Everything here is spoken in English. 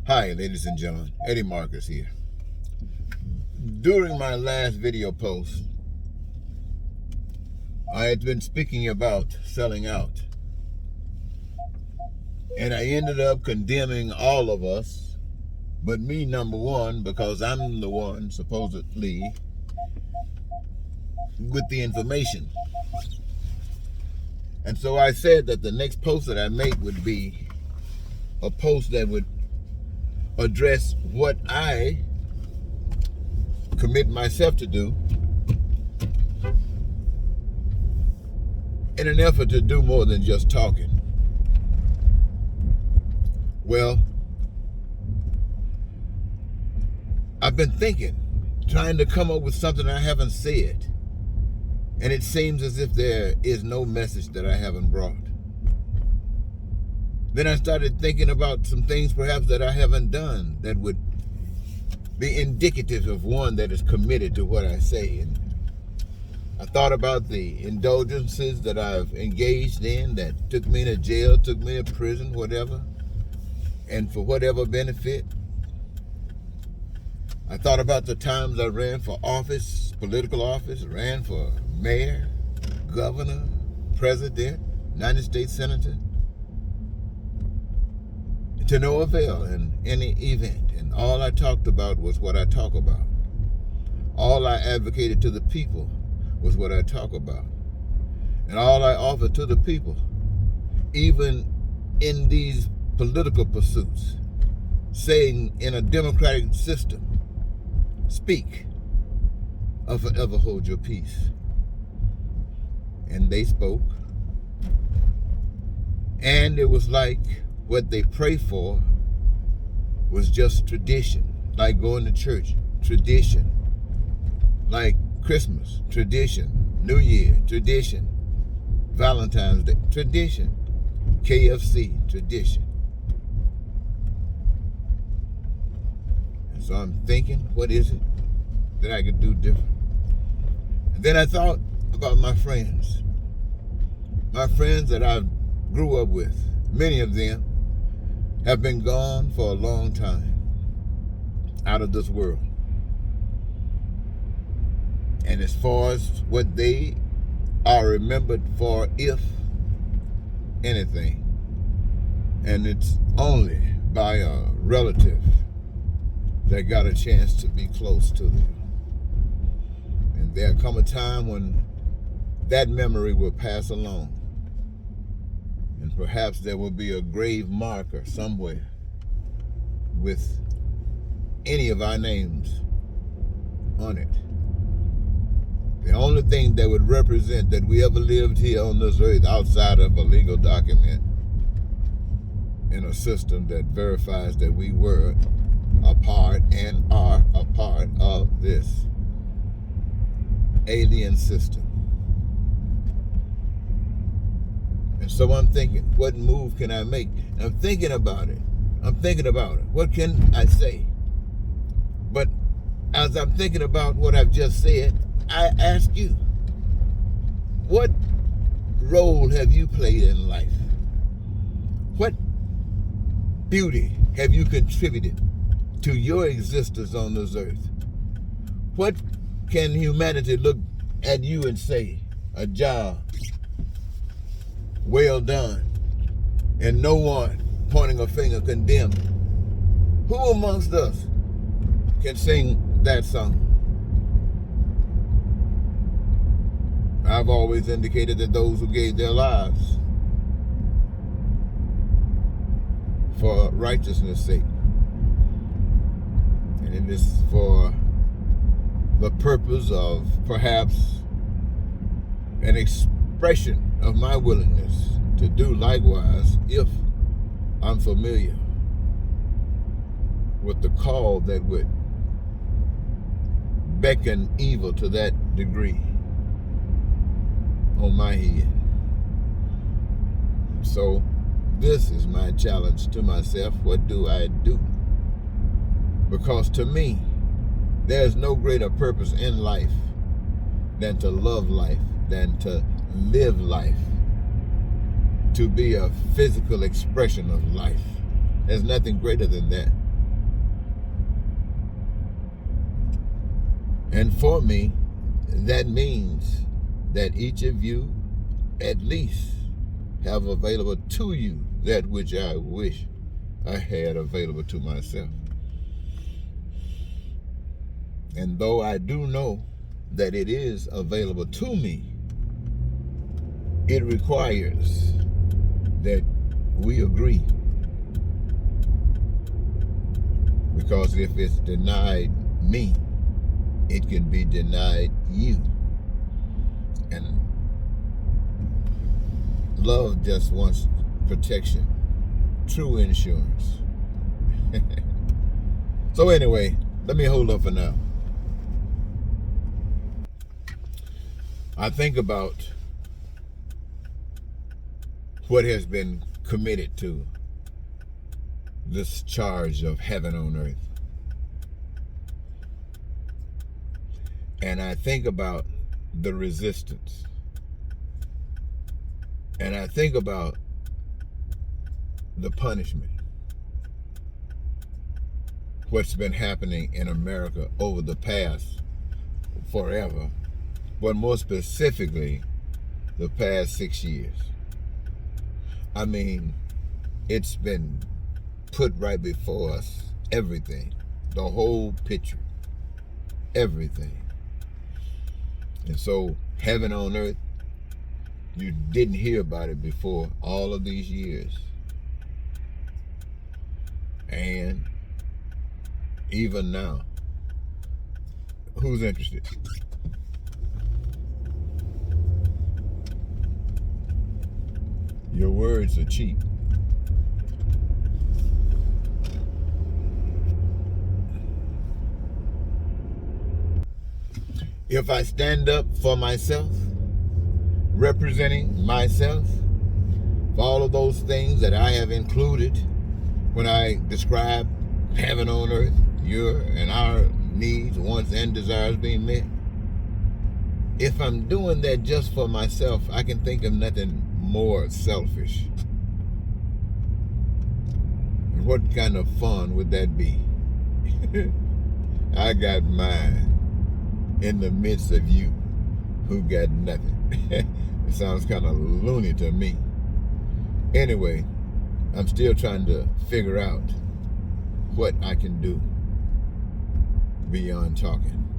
Hi, ladies and gentlemen. Eddie Marcus here. During my last video post, I had been speaking about selling out. And I ended up condemning all of us, but me, number one, because I'm the one, supposedly, with the information. And so I said that the next post that I make would be a post that would address what I commit myself to do in an effort to do more than just talking. Well, I've been thinking, trying to come up with something I haven't said. And it seems as if there is no message that I haven't brought. Then I started thinking about some things perhaps that I haven't done that would be indicative of one that is committed to what I say. And I thought about the indulgences that I've engaged in that took me to jail, took me to prison, whatever, and for whatever benefit. I thought about the times I ran for office, political office, ran for mayor, governor, president, United States senator, to no avail in any event. And all I talked about was what I talk about. All I advocated to the people was what I talk about. And all I offered to the people, even in these political pursuits, saying in a democratic system, speak or forever hold your peace. And they spoke. And it was like what they pray for was just tradition, like going to church, tradition, like Christmas, tradition, New Year, tradition, Valentine's Day, tradition, KFC, tradition. And so I'm thinking, what is it that I could do different? And then I thought about my friends that I grew up with. Many of them have been gone for a long time, out of this world. And as far as what they are remembered for, if anything, and it's only by a relative that got a chance to be close to them. And there'll come a time when that memory will pass along. And perhaps there will be a grave marker somewhere with any of our names on it. The only thing that would represent that we ever lived here on this earth outside of a legal document in a system that verifies that we were a part and are a part of this alien system. And so I'm thinking, what move can I make? I'm thinking about it. What can I say? But as I'm thinking about what I've just said, I ask you, what role have you played in life? What beauty have you contributed to your existence on this earth? What can humanity look at you and say, a job, well done, and no one pointing a finger condemning? Who amongst us can sing that song? I've always indicated that those who gave their lives for righteousness' sake, and it is for the purpose of perhaps an expression of my willingness to do likewise if I'm familiar with the call that would beckon evil to that degree on my head. So this is my challenge to myself. What do I do? Because to me, there's no greater purpose in life than to love life, than to live life, to be a physical expression of life. There's nothing greater than that. And for me, that means that each of you at least have available to you that which I wish I had available to myself. And though I do know that it is available to me, it requires that we agree. Because if it's denied me, it can be denied you. And love just wants protection, true insurance. So anyway, let me hold up for now. I think about what has been committed to this charge of heaven on earth. And I think about the resistance. And I think about the punishment. What's been happening in America over the past forever, but more specifically, the past 6 years. I mean, it's been put right before us, everything, the whole picture, everything. And so, heaven on earth, you didn't hear about it before all of these years. And even now, who's interested? Your words are cheap. If I stand up for myself, representing myself, for all of those things that I have included when I describe heaven on earth, your and our needs, wants, and desires being met, if I'm doing that just for myself, I can think of nothing more selfish. And what kind of fun would that be? I got mine in the midst of you who got nothing. It sounds kind of loony to me. Anyway, I'm still trying to figure out what I can do beyond talking.